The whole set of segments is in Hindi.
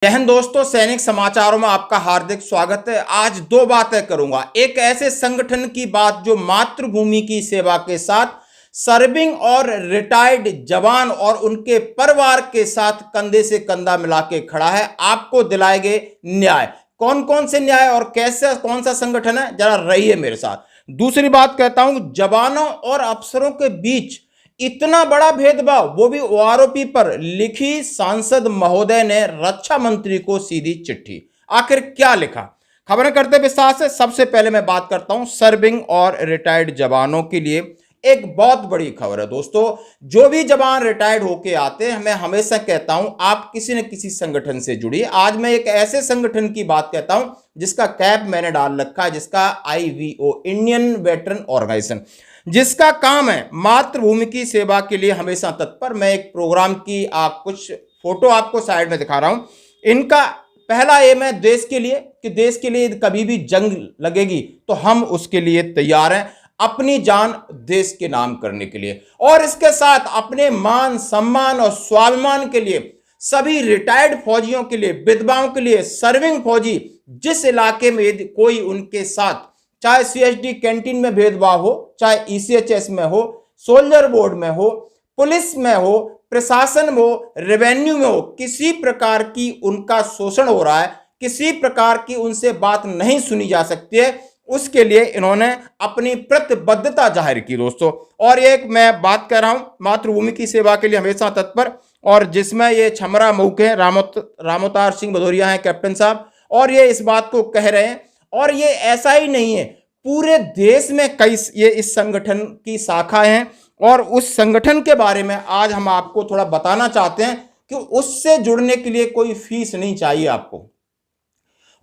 जय हिंद दोस्तों, सैनिक समाचारों में आपका हार्दिक स्वागत है। आज दो बातें करूंगा। एक ऐसे संगठन की बात जो मातृभूमि की सेवा के साथ सर्विंग और रिटायर्ड जवान और उनके परिवार के साथ कंधे से कंधा मिला के खड़ा है, आपको दिलाएंगे न्याय। कौन कौन से न्याय और कैसे, कौन सा संगठन है, जरा रहिए मेरे साथ। दूसरी बात कहता हूं, जवानों और अफसरों के बीच इतना बड़ा भेदभाव, वो भी ओआरओपी पर लिखी सांसद महोदय ने रक्षा मंत्री को सीधी चिट्ठी। आखिर क्या लिखा, खबरें करते विस्तार से। सबसे पहले मैं बात करता हूं सर्विंग और रिटायर्ड जवानों के लिए एक बहुत बड़ी खबर है दोस्तों। जो भी जवान रिटायर्ड होके आते हैं, मैं हमेशा कहता हूं आप किसी न किसी संगठन से जुड़िए। आज मैं एक ऐसे संगठन की बात कहता हूं जिसका कैप मैंने डाल रखा है, जिसका IVO, इंडियन वेटरन ऑर्गेनाइजेशन, जिसका काम है मातृभूमि की सेवा के लिए हमेशा तत्पर। मैं एक प्रोग्राम की कुछ फोटो आपको साइड में दिखा रहा हूं। इनका पहला एम है देश के लिए, कि देश के लिए कभी भी जंग लगेगी तो हम उसके लिए तैयार हैं, अपनी जान देश के नाम करने के लिए। और इसके साथ अपने मान सम्मान और स्वाभिमान के लिए सभी रिटायर्ड फौजियों के लिए, विधवाओं के लिए, सर्विंग फौजी जिस इलाके में कोई उनके साथ, चाहे CSD कैंटीन में भेदभाव हो, चाहे ECHS में हो, सोल्जर बोर्ड में हो, पुलिस में हो, प्रशासन में हो, रेवेन्यू में हो, किसी प्रकार की उनका शोषण हो रहा है, किसी प्रकार की उनसे बात नहीं सुनी जा सकती है, उसके लिए इन्होंने अपनी प्रतिबद्धता जाहिर की दोस्तों। और एक मैं बात कर रहा हूं मातृभूमि की सेवा के लिए हमेशा तत्पर, और जिसमें ये छमरा मऊके हैं, रामोतार सिंह भदौरिया हैं कैप्टन साहब, और ये इस बात को कह रहे हैं। और ये ऐसा ही नहीं है, पूरे देश में कई ये इस संगठन की शाखा हैं, और उस संगठन के बारे में आज हम आपको थोड़ा बताना चाहते हैं कि उससे जुड़ने के लिए कोई फीस नहीं चाहिए आपको।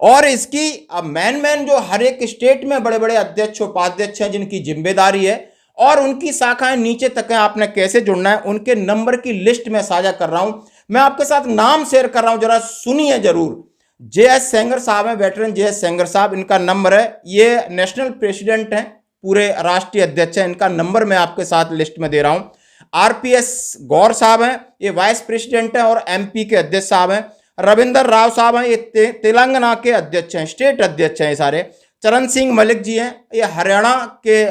और इसकी अब मैन जो हर एक स्टेट में बड़े बड़े अध्यक्ष उपाध्यक्ष हैं जिनकी जिम्मेदारी है, और उनकी शाखाएं नीचे तक है, आपने कैसे जुड़ना है उनके नंबर की लिस्ट में साझा कर रहा हूं। मैं आपके साथ नाम शेयर कर रहा हूं, जरा सुनिए जरूर। JS सेंगर साहब हैं, वेटरन JS सेंगर साहब, इनका नंबर है, ये नेशनल प्रेसिडेंट हैं, पूरे राष्ट्रीय अध्यक्ष हैं, इनका नंबर मैं आपके साथ लिस्ट में दे रहा हूं। RPS गौर साहब हैं, ये वाइस प्रेसिडेंट हैं और MP के अध्यक्ष साहब हैं। रविंदर राव साहब हैं, ये तेलंगाना के अध्यक्ष हैं, स्टेट अध्यक्ष हैं ये सारे। चरण सिंह मलिक जी हैं, ये हरियाणा के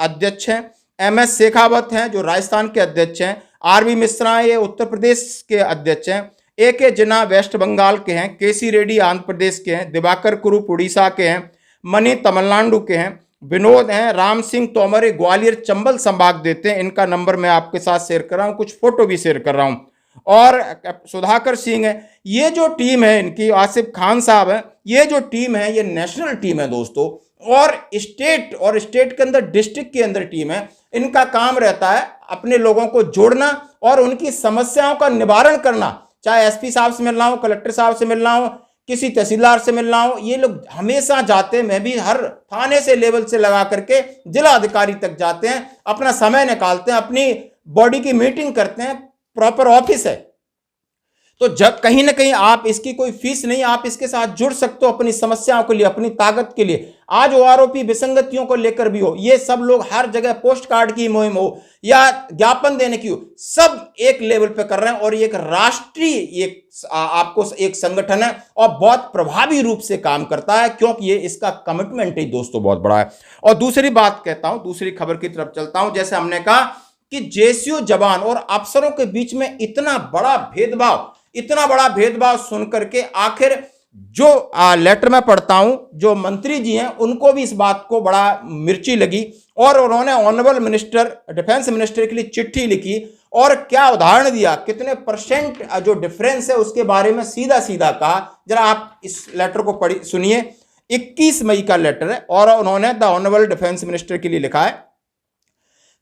अध्यक्ष हैं। MS शेखावत हैं जो राजस्थान के अध्यक्ष हैं। RV मिश्रा ये उत्तर प्रदेश के अध्यक्ष हैं। AK जिन्ना वेस्ट बंगाल के हैं। KC रेड्डी आंध्र प्रदेश के हैं। दिवाकर कुरूप उड़ीसा के हैं। मनी तमिलनाडु के हैं। विनोद हैं। राम सिंह तोमर ग्वालियर चंबल संभाग देते हैं, इनका नंबर मैं आपके साथ शेयर कर रहा हूं, कुछ फोटो भी शेयर कर रहा हूं। और सुधाकर सिंह है, ये जो टीम है इनकी, आसिफ खान साहब है, ये जो टीम है ये नेशनल टीम है दोस्तों, और स्टेट के अंदर, डिस्ट्रिक्ट के अंदर टीम है। इनका काम रहता है अपने लोगों को जोड़ना और उनकी समस्याओं का निवारण करना, चाहे SP साहब से मिलना हो, कलेक्टर साहब से मिलना हो, किसी तहसीलदार से मिलना हो, ये लोग हमेशा जाते हैं। मैं भी हर थाने से लेवल से लगा करके जिला अधिकारी तक जाते हैं, अपना समय निकालते हैं, अपनी बॉडी की मीटिंग करते हैं, प्रॉपर ऑफिस है। तो जब कहीं ना कहीं आप, इसकी कोई फीस नहीं, आप इसके साथ जुड़ सकते हो अपनी समस्याओं के लिए, अपनी ताकत के लिए। आज OROP विसंगतियों को लेकर भी हो, ये सब लोग हर जगह पोस्ट कार्ड की मुहिम हो या ज्ञापन देने की हो, सब एक लेवल पे कर रहे हैं। और ये एक राष्ट्रीय आपको एक संगठन है और बहुत प्रभावी रूप से काम करता है, क्योंकि ये इसका कमिटमेंट ही दोस्तों बहुत बड़ा है। और दूसरी बात कहता हूं, दूसरी खबर की तरफ चलता हूं। जैसे हमने कहा कि JCO जवान और अफसरों के बीच में इतना बड़ा भेदभाव सुनकर के आखिर जो लेटर में पढ़ता हूं, जो मंत्री जी हैं उनको भी इस बात को बड़ा मिर्ची लगी, और उन्होंने ऑनरेबल मिनिस्टर, डिफेंस मिनिस्टर के लिए चिट्ठी लिखी, और क्या उदाहरण दिया, कितने % जो डिफरेंस है उसके बारे में सीधा सीधा कहा। जरा आप इस लेटर को पढ़ी सुनिए। 21 मई का लेटर है, और उन्होंने द ऑनरेबल डिफेंस मिनिस्टर के लिए लिखा है,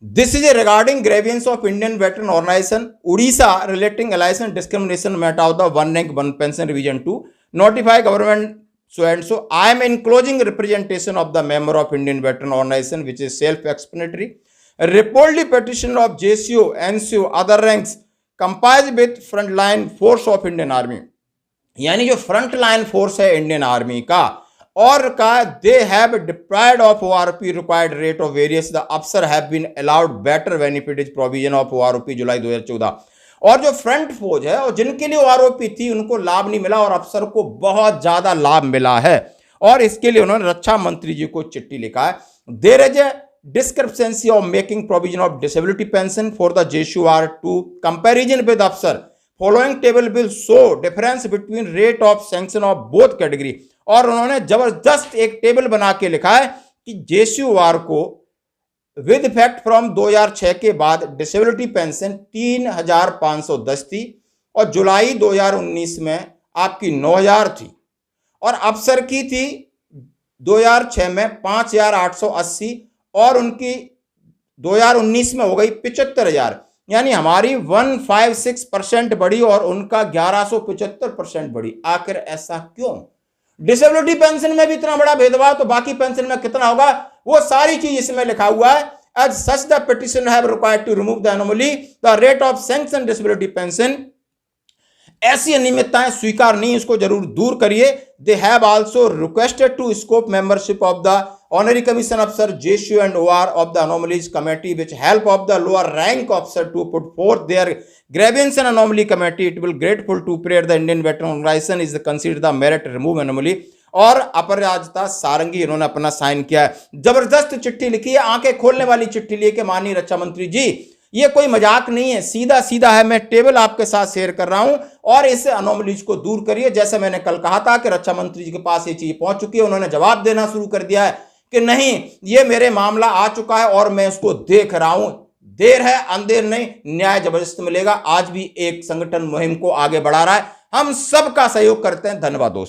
This is regarding grievance of Indian Veteran Organization, Odisha, relating alliance and discrimination matter of the one rank one pension revision to notify government so and so. I am enclosing representation of the member of Indian Veteran Organization, which is self-explanatory. Reportedly petition of JCO, NCO, other ranks comprised with frontline force of Indian Army. यानी जो फ्रंट लाइन फोर्स है इंडियन आर्मी का, और का they have deprived of OROP required rate of various, the अफसर have been allowed better benefit is provision of OROP July 2014। और जो फ्रंट फौज है और जिनके लिए आरोपी थी उनको लाभ नहीं मिला और अफसर को बहुत ज्यादा लाभ मिला है। और इसके लिए उन्होंने रक्षा मंत्री जी को चिट्ठी लिखा है। There is a discrepancy of making provision of disability pension for the JSUR to comparison with officer. Following table will show difference between rate of sanction of both category. और उन्होंने जबरदस्त एक टेबल बना के लिखा है कि JSUR को विद इफेक्ट फ्रॉम 2006 के बाद डिसेबिलिटी पेंशन 3,510 थी और जुलाई 2019 में आपकी 9,000 थी और अफसर की थी 2006 में 5,880 और उनकी 2019 में हो गई 75,000, यानी हमारी 156% बढ़ी और उनका 1175% बढ़ी। आखिर ऐसा क्यों? डिसेबिलिटी पेंशन में भी इतना बड़ा भेदभाव तो बाकी पेंशन में कितना होगा? वो सारी चीज इसमें लिखा हुआ है। As such the petition have required to remove the anomaly the rate of sanction disability pension. ऐसी अनियमितताएं स्वीकार नहीं, इसको जरूर दूर करिए। They have also requested to scope membership of the honorary commission अफसर JSU and OR of the anomalies committee which help of the lower rank officer to put forth their grievance and anomaly committee. It will grateful to prayer the Indian veteran organization is considered the merit remove anomaly. और अपराजिता सारंगी इन्होंने अपना साइन किया है। जबरदस्त चिट्ठी लिखी है, आंखें खोलने वाली चिट्ठी लेके माननीय रक्षा मंत्री जी। ये कोई मजाक नहीं है, सीधा सीधा है। मैं टेबल आपके साथ शेयर कर रहा हूं और इस अनोमलीज को दूर करिए। जैसे मैंने कल कहा था कि रक्षा मंत्री जी के पास ये चीज पहुंच चुकी है, उन्होंने जवाब देना शुरू कर दिया है कि नहीं, ये मेरे मामला आ चुका है और मैं उसको देख रहा हूं। देर है अंधेर नहीं, न्याय जबरदस्त मिलेगा। आज भी एक संगठन मुहिम को आगे बढ़ा रहा है, हम सबका सहयोग करते हैं। धन्यवाद दोस्तों।